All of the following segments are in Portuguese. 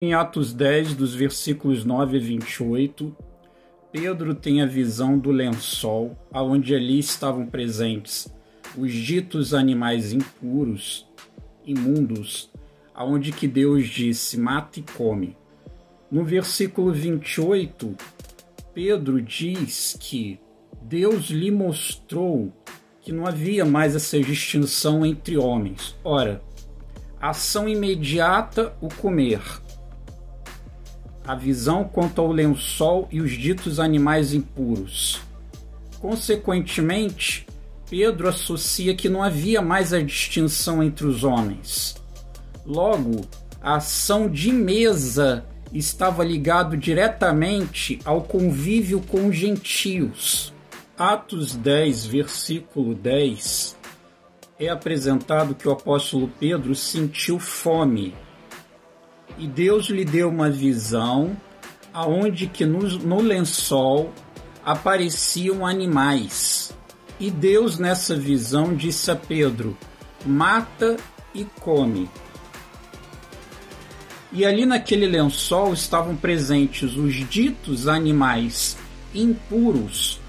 Em Atos 10, dos versículos 9 a 28, Pedro tem a visão do lençol, aonde ali estavam presentes os ditos animais impuros, imundos, aonde que Deus disse, mata e come. No versículo 28, Pedro diz que Deus lhe mostrou que não havia mais essa distinção entre homens. Ora, ação imediata, o comer. A visão quanto ao lençol e os ditos animais impuros. Consequentemente, Pedro associa que não havia mais a distinção entre os homens. Logo, a ação de mesa estava ligado diretamente ao convívio com os gentios. Atos 10, versículo 10, é apresentado que o apóstolo Pedro sentiu fome. E Deus lhe deu uma visão aonde que no lençol apareciam animais. E Deus nessa visão disse a Pedro, mata e come. E ali naquele lençol estavam presentes os ditos animais impuros.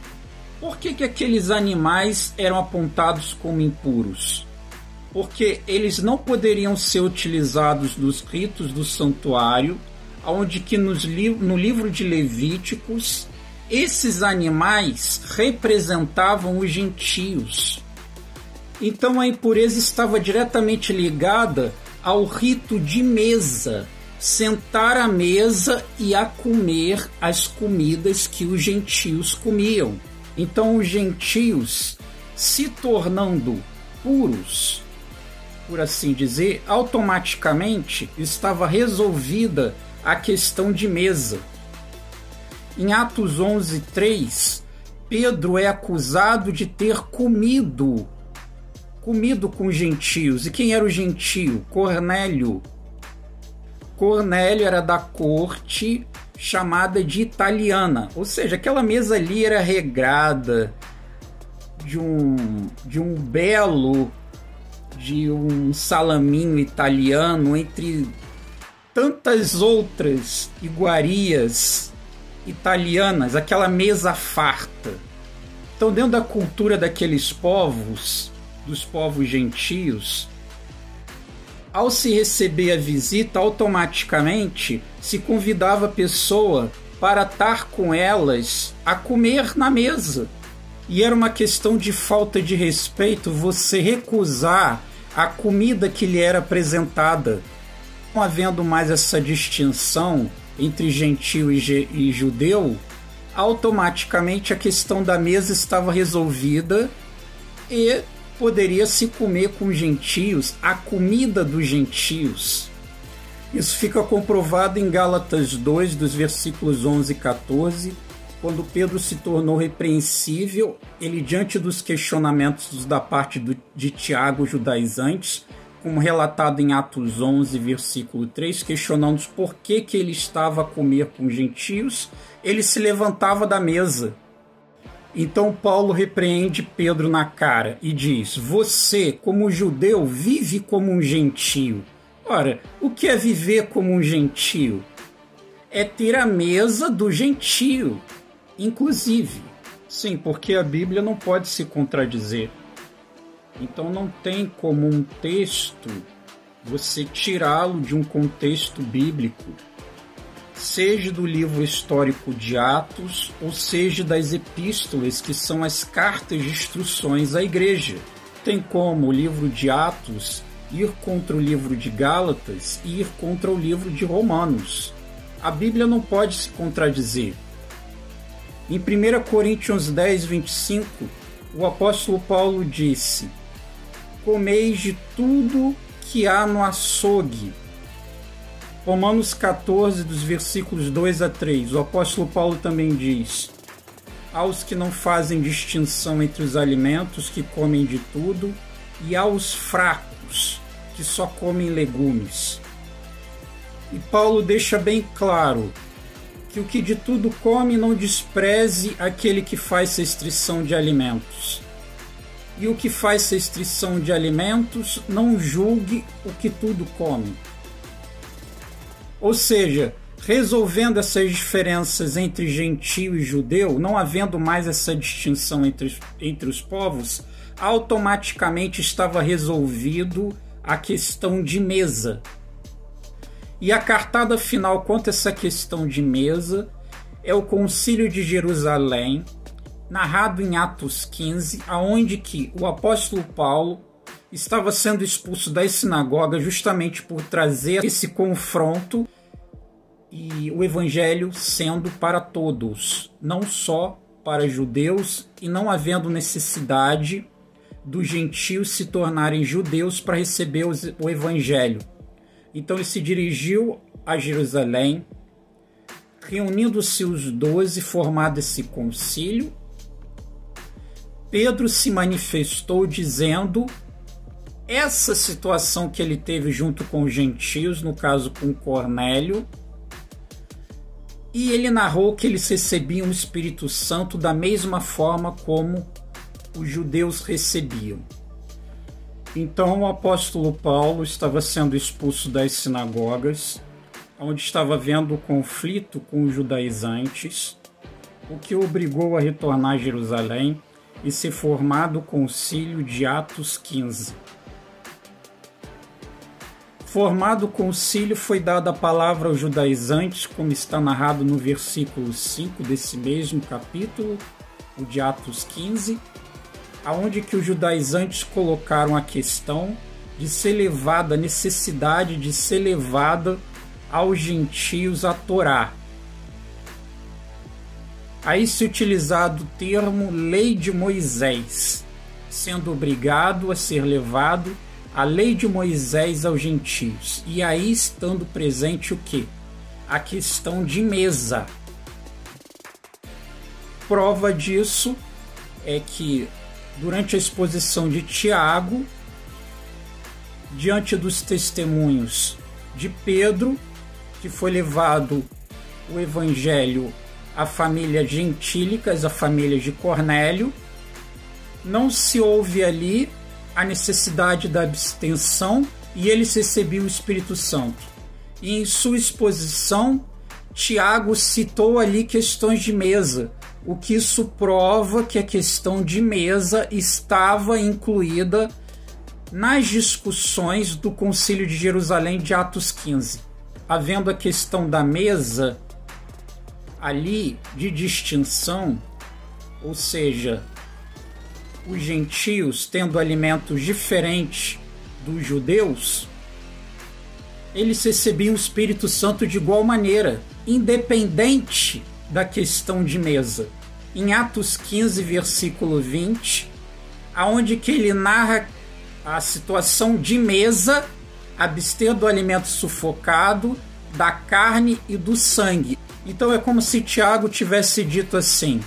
Por que aqueles animais eram apontados como impuros? Porque eles não poderiam ser utilizados nos ritos do santuário, onde que no livro de Levíticos, esses animais representavam os gentios. Então a impureza estava diretamente ligada ao rito de mesa, sentar à mesa e a comer as comidas que os gentios comiam. Então os gentios, se tornando puros, por assim dizer, automaticamente estava resolvida a questão de mesa. Em Atos 11:3, Pedro é acusado de ter comido com os gentios. E quem era o gentio? Cornélio. Cornélio era da corte chamada de italiana, ou seja, aquela mesa ali era regrada de um salaminho italiano, entre tantas outras iguarias italianas, aquela mesa farta. Então, dentro da cultura daqueles povos, dos povos gentios, ao se receber a visita, automaticamente se convidava a pessoa para estar com elas a comer na mesa. E era uma questão de falta de respeito você recusar a comida que lhe era apresentada. Não havendo mais essa distinção entre gentio e judeu, automaticamente a questão da mesa estava resolvida e poderia se comer com os gentios a comida dos gentios. Isso fica comprovado em Gálatas 2, dos versículos 11 e 14, quando Pedro se tornou repreensível, ele diante dos questionamentos da parte de Tiago, judaizantes, como relatado em Atos 11, versículo 3, questionando por que ele estava a comer com os gentios, ele se levantava da mesa. Então Paulo repreende Pedro na cara e diz, você, como judeu, vive como um gentio. Ora, o que é viver como um gentio? É ter a mesa do gentio, inclusive. Sim, porque a Bíblia não pode se contradizer. Então não tem como um texto você tirá-lo de um contexto bíblico, seja do livro histórico de Atos, ou seja das epístolas, que são as cartas de instruções à igreja. Tem como o livro de Atos ir contra o livro de Gálatas e ir contra o livro de Romanos. A Bíblia não pode se contradizer. Em 1 Coríntios 10, 25, o apóstolo Paulo disse, comeis de tudo que há no açougue. Romanos 14, dos versículos 2 a 3, o apóstolo Paulo também diz, aos que não fazem distinção entre os alimentos, que comem de tudo, e aos fracos, que só comem legumes. E Paulo deixa bem claro que o que de tudo come não despreze aquele que faz restrição de alimentos. E o que faz restrição de alimentos não julgue o que tudo come. Ou seja, resolvendo essas diferenças entre gentio e judeu, não havendo mais essa distinção entre os povos, automaticamente estava resolvido a questão de mesa. E a cartada final quanto a essa questão de mesa é o Concílio de Jerusalém, narrado em Atos 15, aonde que o apóstolo Paulo estava sendo expulso das sinagogas justamente por trazer esse confronto e o evangelho sendo para todos, não só para judeus, e não havendo necessidade dos gentios se tornarem judeus para receber o evangelho. Então ele se dirigiu a Jerusalém, reunindo-se os 12, formado esse concílio. Pedro se manifestou dizendo essa situação que ele teve junto com os gentios, no caso com Cornélio, e ele narrou que eles recebiam o Espírito Santo da mesma forma como os judeus recebiam. Então o apóstolo Paulo estava sendo expulso das sinagogas, onde estava havendo conflito com os judaizantes, o que o obrigou a retornar a Jerusalém e ser formado o concílio de Atos 15. Formado o concílio, foi dada a palavra aos judaizantes, como está narrado no versículo 5 desse mesmo capítulo, o de Atos 15, aonde que os judaizantes colocaram a questão de ser levada, a necessidade de ser levada aos gentios a Torá. Aí se utilizado o termo lei de Moisés, sendo obrigado a ser levado a lei de Moisés aos gentios. E aí estando presente o quê? A questão de mesa. Prova disso é que durante a exposição de Tiago, diante dos testemunhos de Pedro, que foi levado o evangelho à família gentílicas, à família de Cornélio, não se houve ali a necessidade da abstenção e eles recebiam o Espírito Santo. E em sua exposição, Tiago citou ali questões de mesa, o que isso prova que a questão de mesa estava incluída nas discussões do Concílio de Jerusalém de Atos 15. Havendo a questão da mesa ali de distinção, ou seja, os gentios tendo alimentos diferentes dos judeus, eles recebiam o Espírito Santo de igual maneira, independente da questão de mesa. Em Atos 15, versículo 20, aonde que ele narra a situação de mesa, abster do alimento sufocado, da carne e do sangue. Então é como se Tiago tivesse dito assim: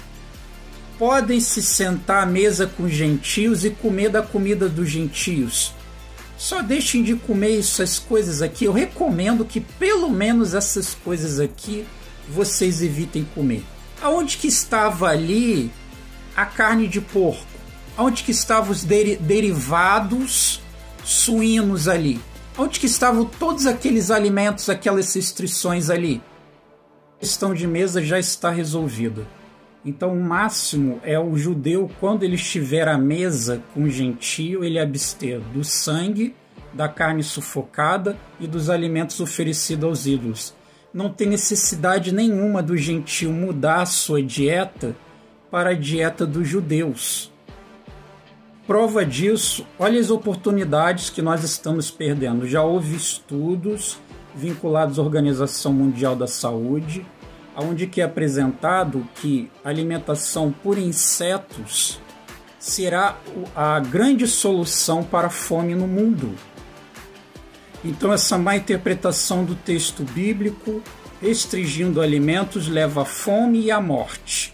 podem se sentar à mesa com os gentios e comer da comida dos gentios. Só deixem de comer essas coisas aqui. Eu recomendo que pelo menos essas coisas aqui vocês evitem comer. Aonde que estava ali a carne de porco? Aonde que estavam os derivados suínos ali? Onde que estavam todos aqueles alimentos, aquelas restrições ali? A questão de mesa já está resolvida. Então o máximo é o judeu, quando ele estiver à mesa com o gentio, ele abster do sangue, da carne sufocada e dos alimentos oferecidos aos ídolos. Não tem necessidade nenhuma do gentio mudar a sua dieta para a dieta dos judeus. Prova disso, olha as oportunidades que nós estamos perdendo. Já houve estudos vinculados à Organização Mundial da Saúde, onde que é apresentado que a alimentação por insetos será a grande solução para a fome no mundo. Então essa má interpretação do texto bíblico, restringindo alimentos, leva à fome e à morte.